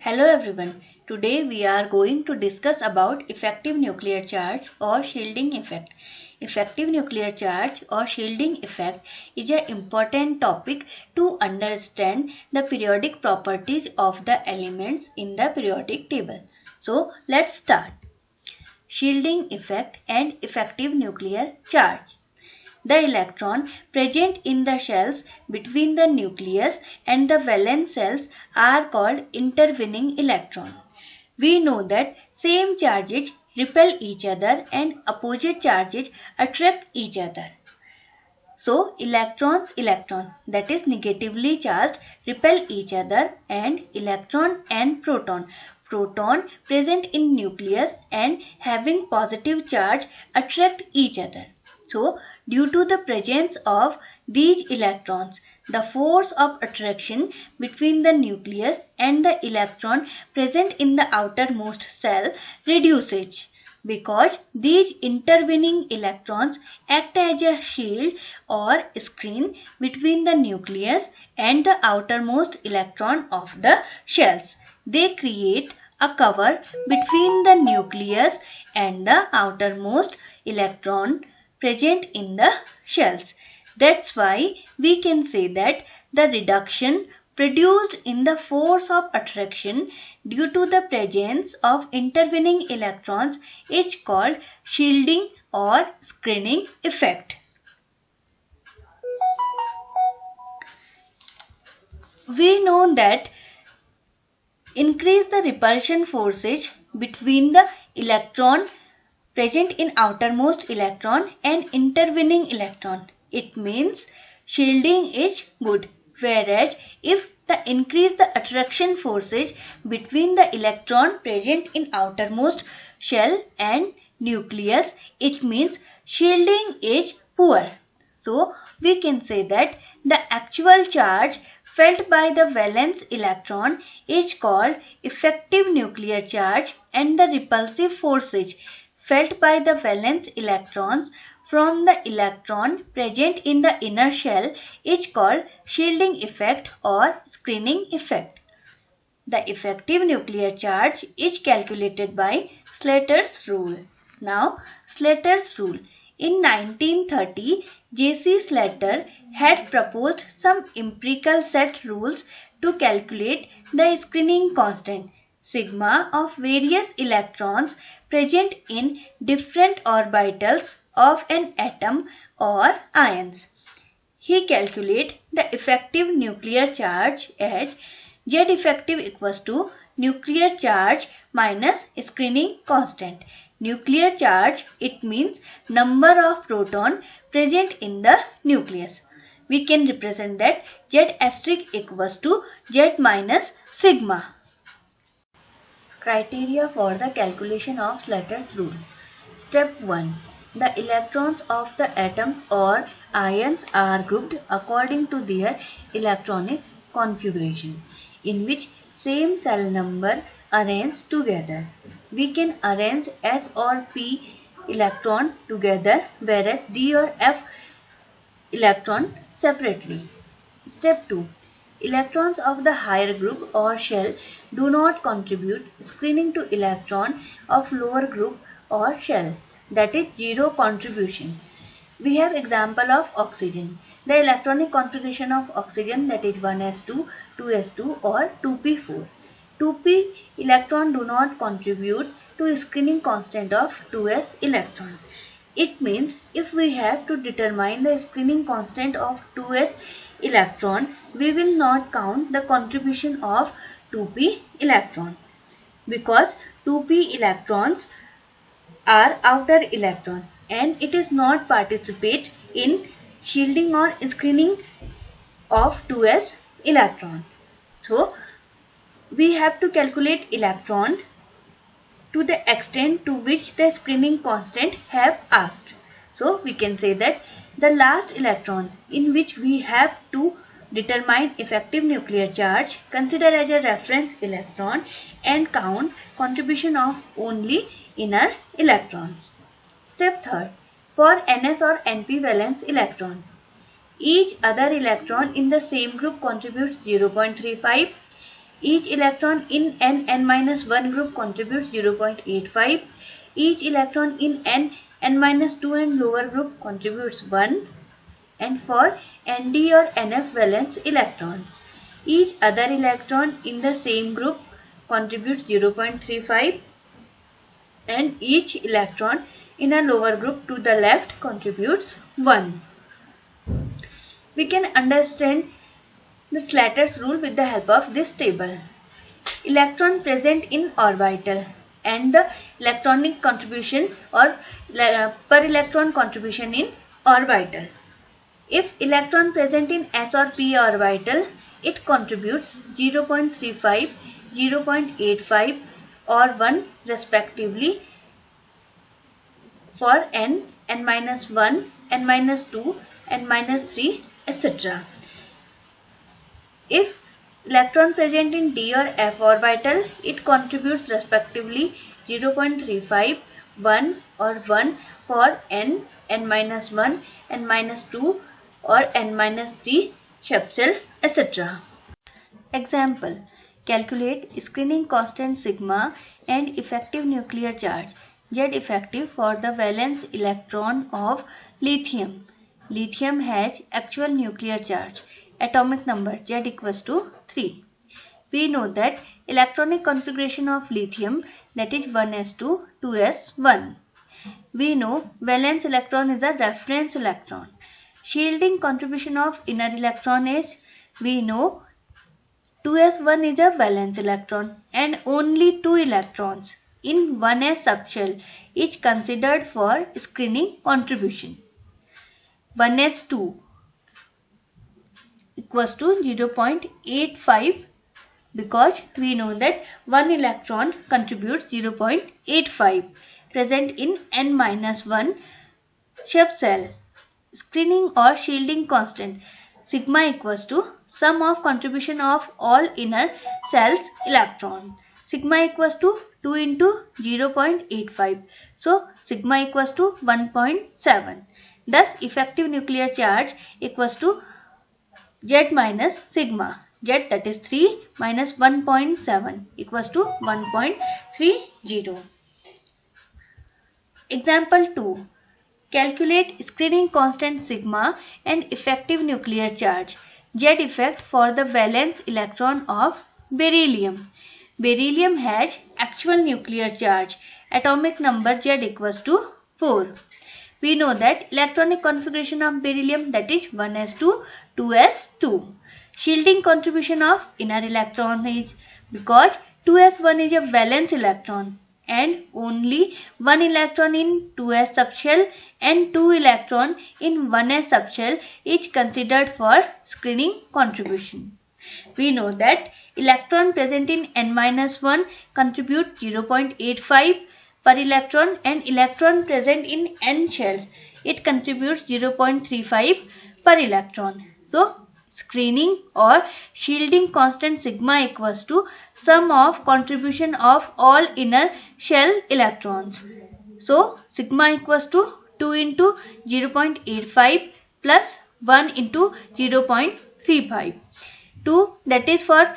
Hello everyone. Today we are going to discuss about effective nuclear charge or shielding effect. Effective nuclear charge or shielding effect is an important topic to understand the periodic properties of the elements in the periodic table. So let's start. Shielding effect and effective nuclear charge. The electron present in the shells between the nucleus and the valence cells are called intervening electron. We know that same charges repel each other and opposite charges attract each other. So electrons that is negatively charged repel each other, and electron and proton present in nucleus and having positive charge attract each other. So due to the presence of these electrons, the force of attraction between the nucleus and the electron present in the outermost cell reduces, because these intervening electrons act as a shield or screen between the nucleus and the outermost electron of the shells. They create a cover between the nucleus and the outermost electron present in the shells. That's why we can say that the reduction produced in the force of attraction due to the presence of intervening electrons is called shielding or screening effect. We know that increase the repulsion forces between the electron present in outermost electron and intervening electron. It means shielding is good. Whereas if the increase the attraction forces between the electron present in outermost shell and nucleus, it means shielding is poor. So we can say that the actual charge felt by the valence electron is called effective nuclear charge, and the repulsive forces felt by the valence electrons from the electron present in the inner shell is called shielding effect or screening effect. The effective nuclear charge is calculated by Slater's rule. Now, Slater's rule. In 1930, J.C. Slater had proposed some empirical set rules to calculate the screening constant sigma of various electrons present in different orbitals of an atom or ions. He calculates the effective nuclear charge as Z effective equals to nuclear charge minus screening constant. Nuclear charge, it means number of proton present in the nucleus. We can represent that Z asterisk equals to Z minus sigma. Criteria for the calculation of Slater's rule. Step 1. The electrons of the atoms or ions are grouped according to their electronic configuration, in which same cell number arranged together. We can arrange S or P electron together, whereas D or F electron separately. Step 2. Electrons of the higher group or shell do not contribute screening to electron of lower group or shell, that is zero contribution. We have example of oxygen. The electronic configuration of oxygen, that is 1s2, 2s2 or 2p4. 2p electron do not contribute to screening constant of 2s electron. It means if we have to determine the screening constant of 2s electron, we will not count the contribution of 2p electron, because 2p electrons are outer electrons and it is not participate in shielding or screening of 2s electron. So we have to calculate electron to the extent to which the screening constant have asked. So we can say that the last electron in which we have to determine effective nuclear charge, consider as a reference electron and count contribution of only inner electrons. Step 3. For ns or np valence electron, each other electron in the same group contributes 0.35. Each electron in n-1 group contributes 0.85. Each electron in n-2 and lower group contributes 1. And for Nd or Nf valence electrons, each other electron in the same group contributes 0.35 and each electron in a lower group to the left contributes 1. We can understand the Slatter's rule with the help of this table. Electron present in orbital and the electronic contribution or per electron contribution in orbital. If electron present in s or p orbital, it contributes 0.35, 0.85 or 1 respectively for n, n-1, n-2, n-3, etc. If electron present in d or f orbital, it contributes respectively 0.35, 1 or 1 for n, n-1, n-2 or n-3 Shepsel, etc. Example: calculate screening constant sigma and effective nuclear charge Z effective for the valence electron of lithium. Lithium has actual nuclear charge. Atomic number Z equals to 3. We know that electronic configuration of lithium, that is 1s2, 2s1. We know valence electron is a reference electron. Shielding contribution of inner electron is, we know 2s1 is a valence electron and only 2 electrons in 1s subshell is considered for screening contribution. 1s2 equals to 0.85 because we know that 1 electron contributes 0.85 present in n-1 Shepsel. Screening or shielding constant sigma equals to sum of contribution of all inner cells electron. Sigma equals to 2 into 0.85. So sigma equals to 1.7. Thus effective nuclear charge equals to Z minus sigma. Z, that is 3 minus 1.7 equals to 1.30. Example 2. Calculate screening constant sigma and effective nuclear charge Z effect for the valence electron of beryllium. Beryllium has actual nuclear charge. Atomic number Z equals to 4. We know that electronic configuration of beryllium, that is 1s2, 2s2. Shielding contribution of inner electron is, because 2s1 is a valence electron and only 1 electron in 2s subshell and 2 electron in 1s subshell is considered for screening contribution. We know that electron present in n-1 contribute 0.85 per electron and electron present in n shell, it contributes 0.35 per electron. So screening or shielding constant sigma equals to sum of contribution of all inner shell electrons. So sigma equals to 2 into 0.85 plus 1 into 0.35. 2, that is for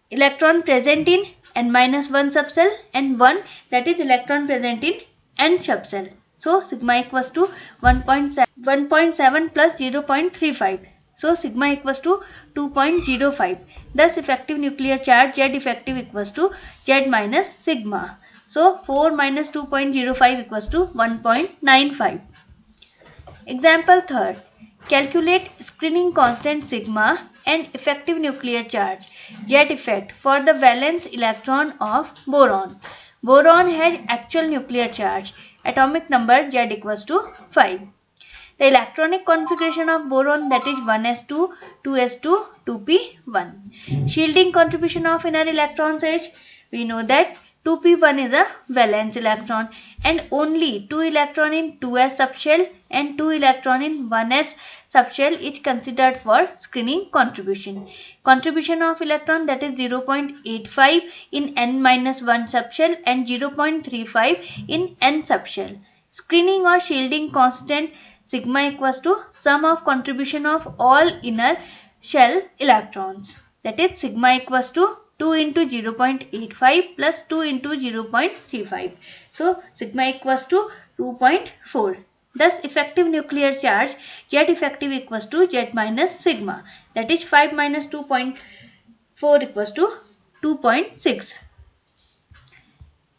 electron present in n-1 subshell and 1, that is electron present in n subshell. So sigma equals to 1.7 plus 0.35. So sigma equals to 2.05. Thus effective nuclear charge Z effective equals to Z minus sigma. So 4 minus 2.05 equals to 1.95. Example 3rd. Calculate screening constant sigma and effective nuclear charge Z effect for the valence electron of boron. Boron has actual nuclear charge. Atomic number Z equals to 5. The electronic configuration of boron, that is 1s2, 2s2, 2p1. Shielding contribution of inner electrons is, we know that 2p1 is a valence electron and only 2 electron in 2s subshell and 2 electron in 1s subshell is considered for screening contribution. Contribution of electron, that is 0.85 in n-1 subshell and 0.35 in n subshell. Screening or shielding constant sigma equals to sum of contribution of all inner shell electrons. that is sigma equals to 2 into 0.85 plus 2 into 0.35. So sigma equals to 2.4. Thus effective nuclear charge Z effective equals to Z minus sigma, that is 5 minus 2.4 equals to 2.6.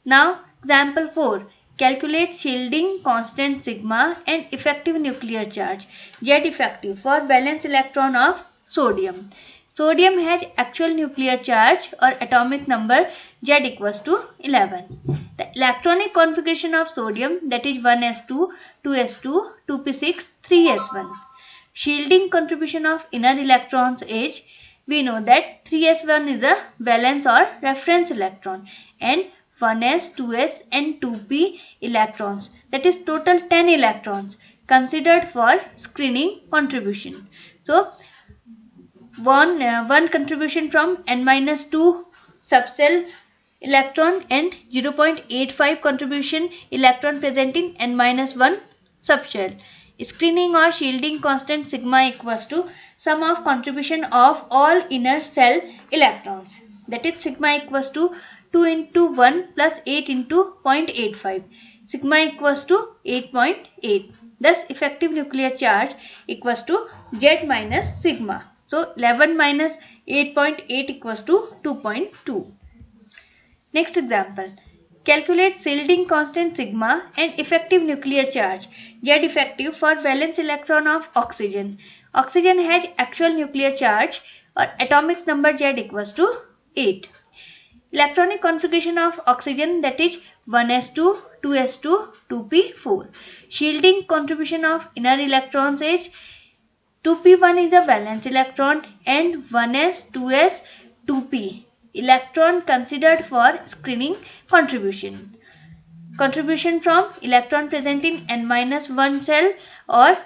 Now example 4. Calculate shielding constant sigma and effective nuclear charge Z effective for valence electron of sodium. Sodium has actual nuclear charge or atomic number Z equals to 11. The electronic configuration of sodium, that is 1s2, 2s2, 2p6, 3s1. Shielding contribution of inner electrons is, we know that 3s1 is a valence or reference electron and 1s, 2s and 2p electrons, that is total 10 electrons considered for screening contribution. So one contribution from n-2 subcell electron and 0.85 contribution electron present in n-1 subshell. Screening or shielding constant sigma equals to sum of contribution of all inner cell electrons, that is sigma equals to 2 into 1 plus 8 into 0.85. Sigma equals to 8.8. Thus effective nuclear charge equals to Z minus sigma. So 11 minus 8.8 equals to 2.2. Next example. Calculate shielding constant sigma and effective nuclear charge Z effective for valence electron of oxygen. Oxygen has actual nuclear charge or atomic number Z equals to 8. Electronic configuration of oxygen, that is 1s2, 2s2, 2p4. Shielding contribution of inner electrons is 2p1 is a valence electron and 1s, 2s, 2p electron considered for screening contribution. Contribution from electron present in n-1 cell or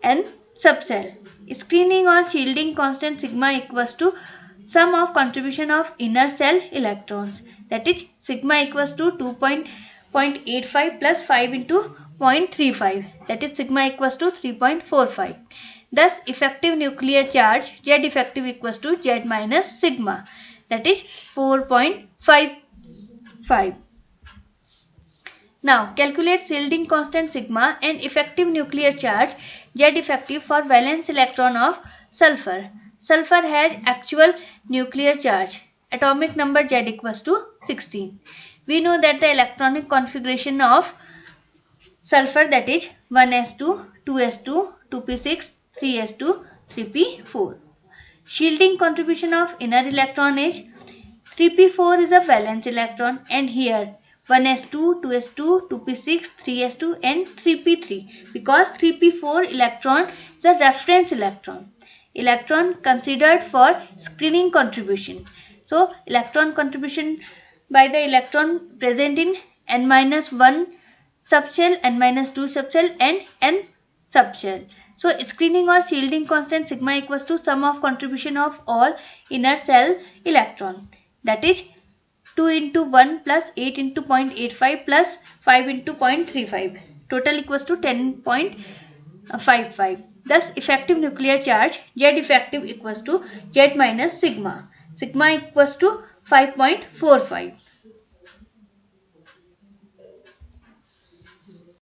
n subcell. Screening or shielding constant sigma equals to sum of contribution of inner cell electrons, that is sigma equals to 2.85 plus 5 into 0.35, that is sigma equals to 3.45. Thus effective nuclear charge Z effective equals to Z minus sigma, that is 4.55. Now calculate shielding constant sigma and effective nuclear charge Z effective for valence electron of sulfur. Sulfur has actual nuclear charge. Atomic number Z equals to 16. We know that the electronic configuration of sulfur, that is 1s2, 2s2, 2p6, 3s2, 3p4. Shielding contribution of inner electron is 3p4 is a valence electron and here 1s2, 2s2, 2p6, 3s2 and 3p3 because 3p4 electron is a reference electron. Electron considered for screening contribution. So electron contribution by the electron present in n-1 subshell, n-2 subshell and n subshell. So screening or shielding constant sigma equals to sum of contribution of all inner cell electron, that is 2 into 1 plus 8 into 0.85 plus 5 into 0.35. Total equals to 10.55. Thus effective nuclear charge Z effective equals to Z minus sigma. Sigma equals to 5.45.